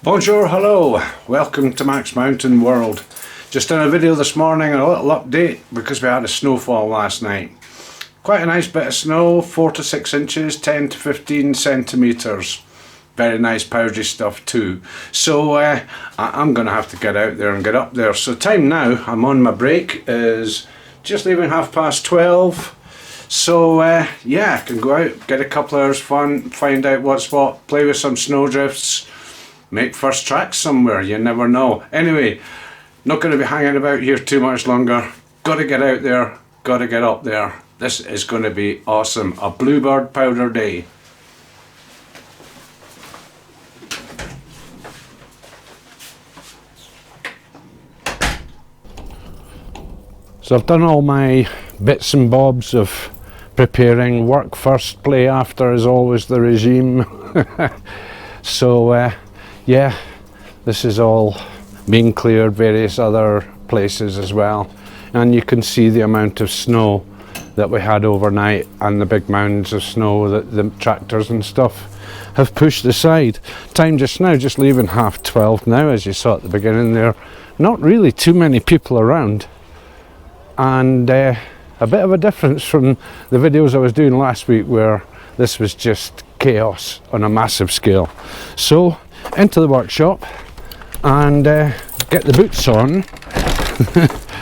Bonjour, hello, welcome to MaxMountainWorld. Just done a video this morning, a little update because we had a snowfall last night. Quite a nice bit of snow, 4 to 6 inches, 10 to 15 centimetres. Very nice powdery stuff too. So I'm going to have to get out there and get up there. So time now, I'm on my break, is just leaving 12:30. So yeah, I can go out, get a couple hours fun, find out what's what, play with some snowdrifts, make first tracks somewhere, you never know. Anyway, not going to be hanging about here too much longer. Got to get out there, got to get up there. This is going to be awesome. A bluebird powder day. So I've done all my bits and bobs of preparing. Work first, play after is always the regime. So yeah, this is all being cleared, various other places as well, and you can see the amount of snow that we had overnight and the big mounds of snow that the tractors and stuff have pushed aside. Time just now, just leaving 12:30 now, as you saw at the beginning there. Not really too many people around, and a bit of a difference from the videos I was doing last week where this was just chaos on a massive scale. So into the workshop and get the boots on,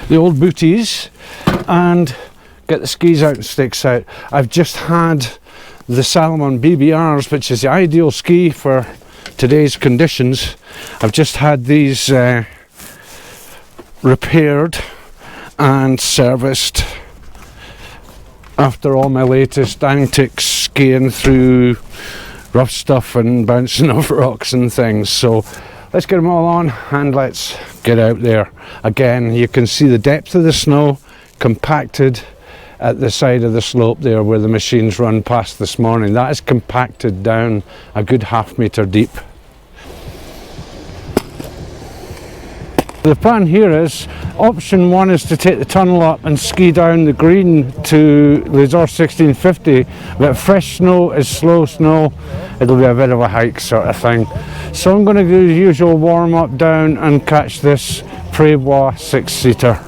the old booties, and get the skis out and sticks out. I've just had the Salomon BBRs, which is the ideal ski for today's conditions. I've just had these repaired and serviced after all my latest antics skiing through rough stuff and bouncing off rocks and things. So let's get them all on and let's get out there. Again, you can see the depth of the snow compacted at the side of the slope there where the machines run past this morning. That is compacted down a good ½ metre deep. The plan here is, option one is to take the tunnel up and ski down the green to Les-Orres 1650, but fresh snow is slow snow, it'll be a bit of a hike sort of thing. So I'm going to do the usual warm up down and catch this PowWow 6-seater.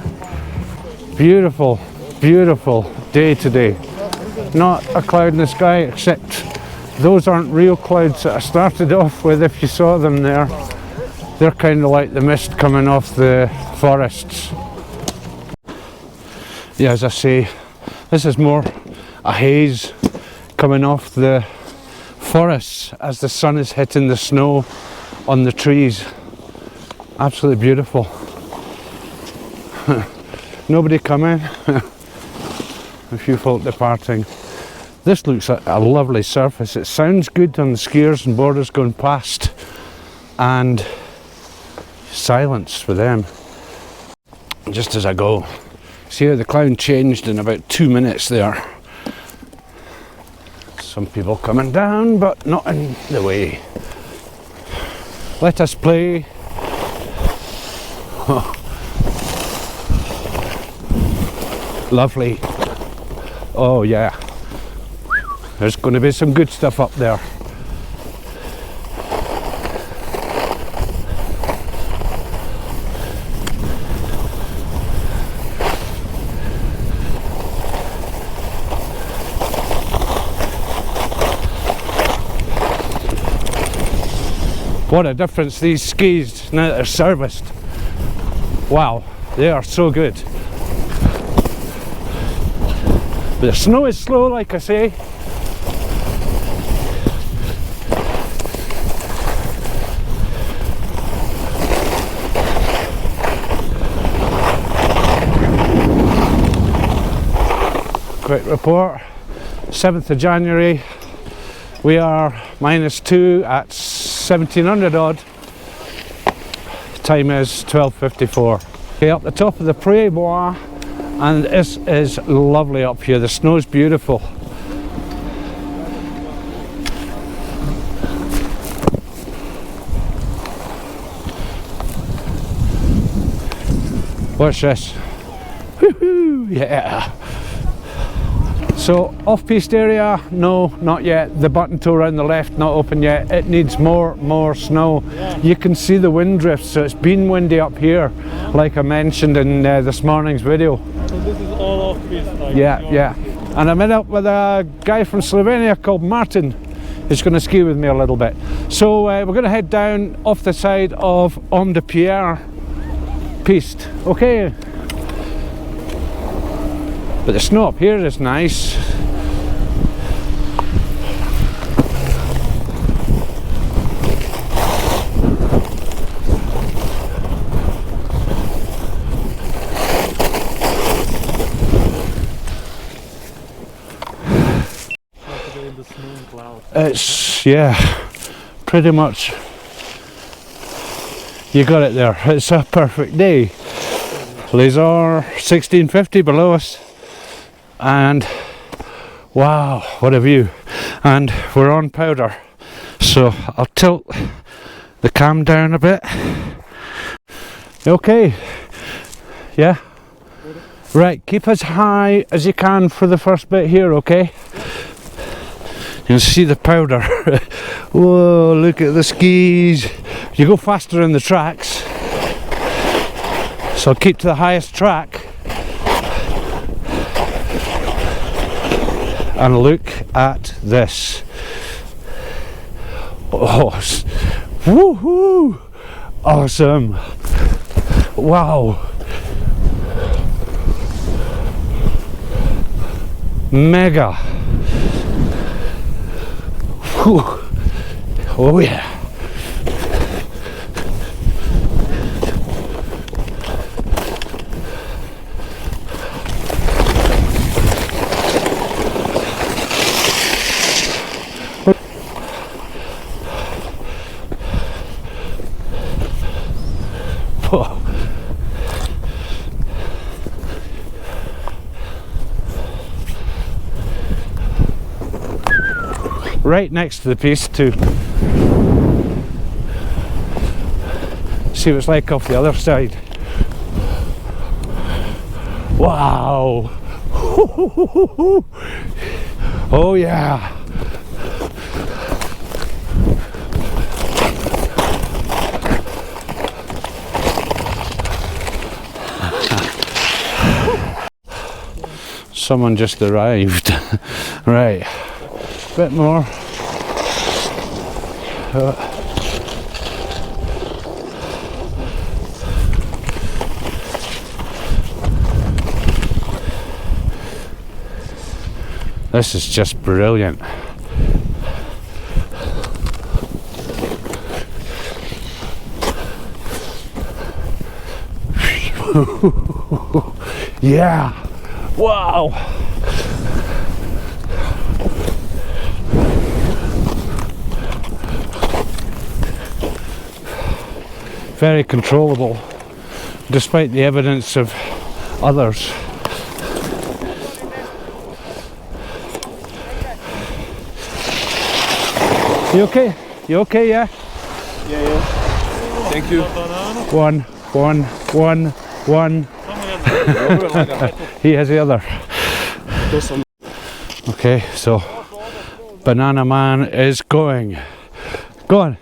Beautiful, beautiful day today. Not a cloud in the sky, except those aren't real clouds that I started off with. If you saw them there, they're kind of like the mist coming off the forests. Yeah, as I say, this is more a haze coming off the forests as the sun is hitting the snow on the trees. Absolutely beautiful. Nobody coming. A few folk departing. This looks like a lovely surface. It sounds good on the skiers and boarders going past, and silence for them. Just as I go, see how the cloud changed in about 2 minutes there. Some people coming down, but not in the way. Let us play. Oh. Lovely. Oh yeah, there's going to be some good stuff up there. What a difference these skis now that they're serviced. Wow, they are so good. But the snow is slow, like I say. Quick report, 7th of January. We are -2 at 1700 odd. Time is 12:54. Okay, up the top of the PowWow, and this is lovely up here. The snow's beautiful. Watch this. Woohoo! Yeah. So off-piste area, no, not yet. The button toe around the left, not open yet. It needs more snow. You can see the wind drifts, so it's been windy up here, like I mentioned in this morning's video. So this is all off-piste? Like Yeah. And I met up with a guy from Slovenia called Martin, who's going to ski with me a little bit. So we're going to head down off the side of Homme de Pierre piste. Okay. But the snow up here is nice. It's, yeah, pretty much. You got it there. It's a perfect day. Les-Orres 1650 below us. And wow, what a view. And we're on powder, so I'll tilt the cam down a bit. Okay, yeah, right, keep as high as you can for the first bit here, okay? You can see the powder. Whoa, look at the skis. You go faster in the tracks, so I'll keep to the highest track. And look at this. Oh, woohoo! Awesome! Wow! Mega! Whew. Oh yeah! Right next to the piste to see what it's like off the other side. Wow! Oh yeah! Someone just arrived. Right, bit more. This is just brilliant. Yeah! Wow! Very controllable, despite the evidence of others. You okay? You okay, yeah? Yeah. Thank you. One. He has the other. Okay, so Banana Man is going. Go on.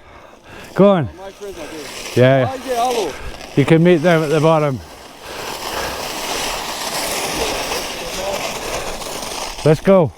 Yeah. You can meet them at the bottom. Let's go.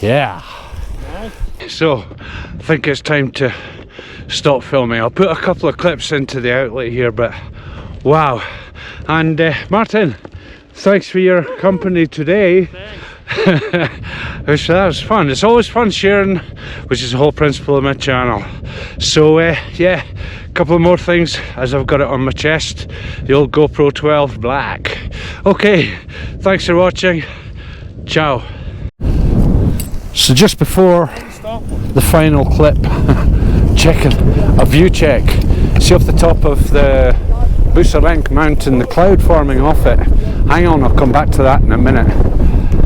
Yeah. So I think it's time to stop filming. I'll put a couple of clips into the outlet here, but wow. And Martin, thanks for your company today. That was fun. It's always fun sharing, which is the whole principle of my channel. So yeah, a couple of more things as I've got it on my chest. The old GoPro 12 Black. Okay, thanks for watching. Ciao. So just before the final clip, checking a view check. See off the top of the Busarenk mountain, the cloud forming off it. Hang on, I'll come back to that in a minute.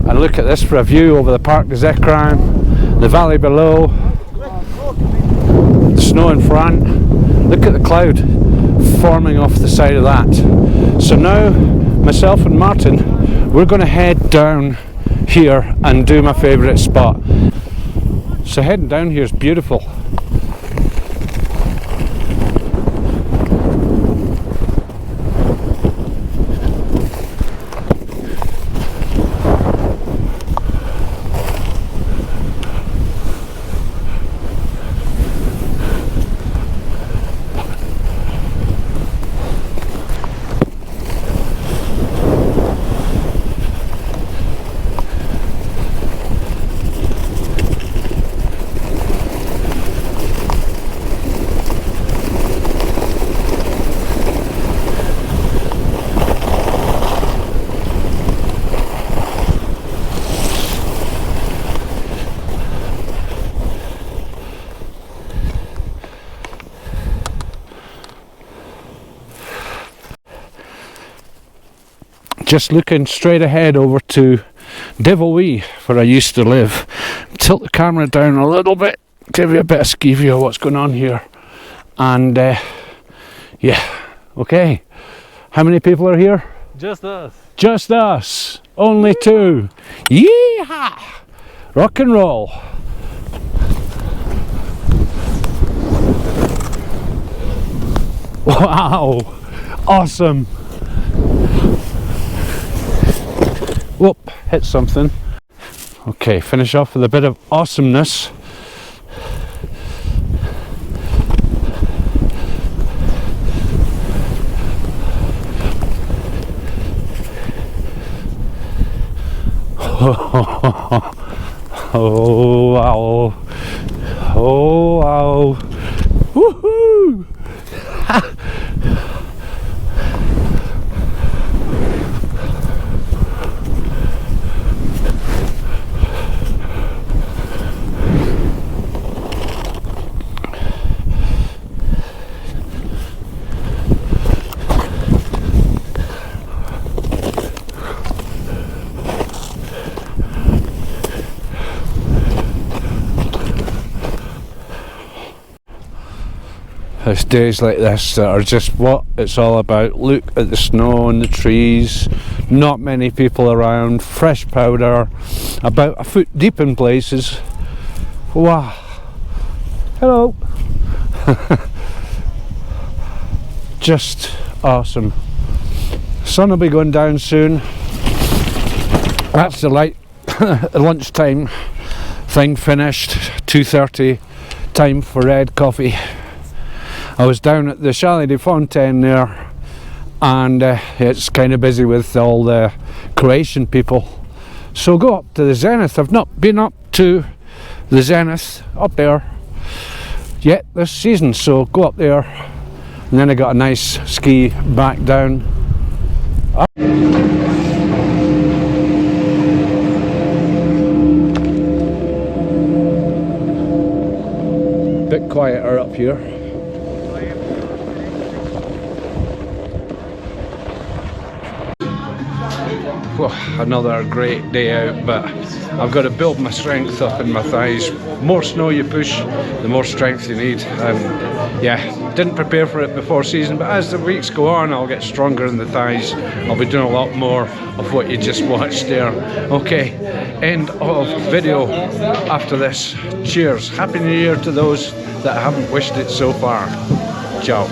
And look at this for a view over the Parc des Écrins, the valley below, the snow in front. Look at the cloud forming off the side of that. So now, myself and Martin, we're going to head down here and do my favourite spot. So heading down here is beautiful. Just looking straight ahead over to Devilwee, where I used to live. Tilt the camera down a little bit, give you a bit of ski view of what's going on here. And yeah, okay. How many people are here? Just us. Just us. Only two. Yeehaw! Rock and roll. Wow! Awesome. Whoop, hit something. Okay, finish off with a bit of awesomeness. Oh wow. Oh wow. Woohoo! It's days like this that are just what it's all about. Look at the snow and the trees, not many people around, fresh powder, about a foot deep in places. Wow. Hello. Just awesome. Sun will be going down soon. That's the light. Lunchtime thing finished. 2:30, time for red coffee. I was down at the Chalet de Fontaine there, and it's kind of busy with all the Croatian people. So go up to the Zenith. I've not been up to the Zenith up there yet this season, so go up there, and then I got a nice ski back down. Up. Bit quieter up here. Well, another great day out, but I've got to build my strength up in my thighs. More snow you push, the more strength you need. Yeah, didn't prepare for it before season, but as the weeks go on, I'll get stronger in the thighs. I'll be doing a lot more of what you just watched there. Okay, end of video after this. Cheers. Happy New Year to those that haven't wished it so far. Ciao.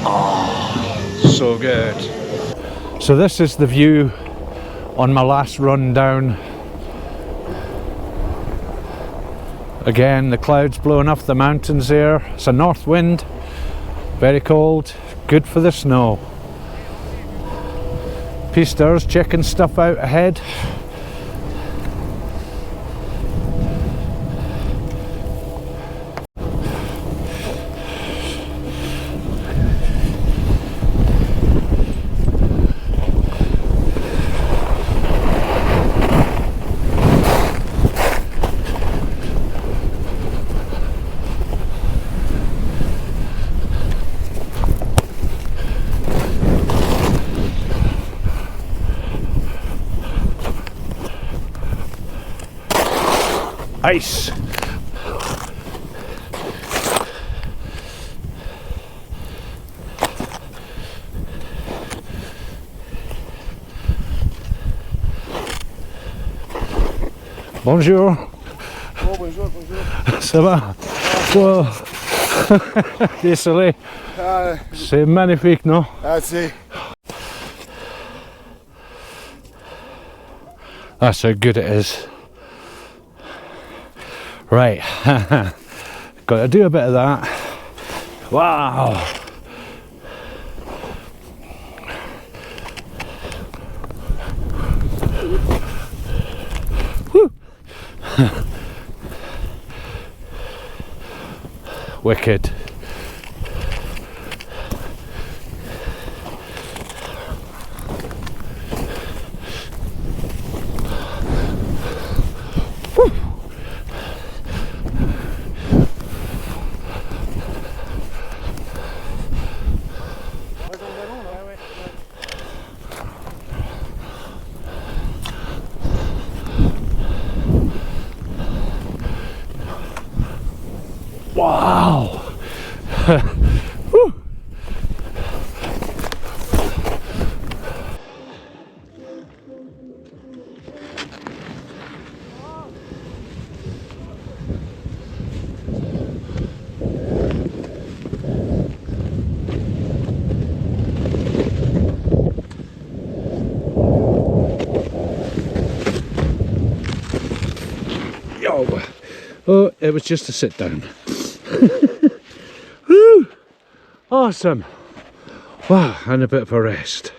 Oh, so good. So this is the view on my last run down. Again, the clouds blowing off the mountains there. It's a north wind, very cold, good for the snow. Pisters checking stuff out ahead. Ice. Bonjour. Oh, bonjour, bonjour. Ça va? Wow. Désolé. C'est magnifique, non? C'est. That's how good it is. Right, got to do a bit of that. Wow. Woo. Wicked. Wow. Woo. Yo. Oh, it was just a sit down. Woo! Awesome. Wow, and a bit of a rest.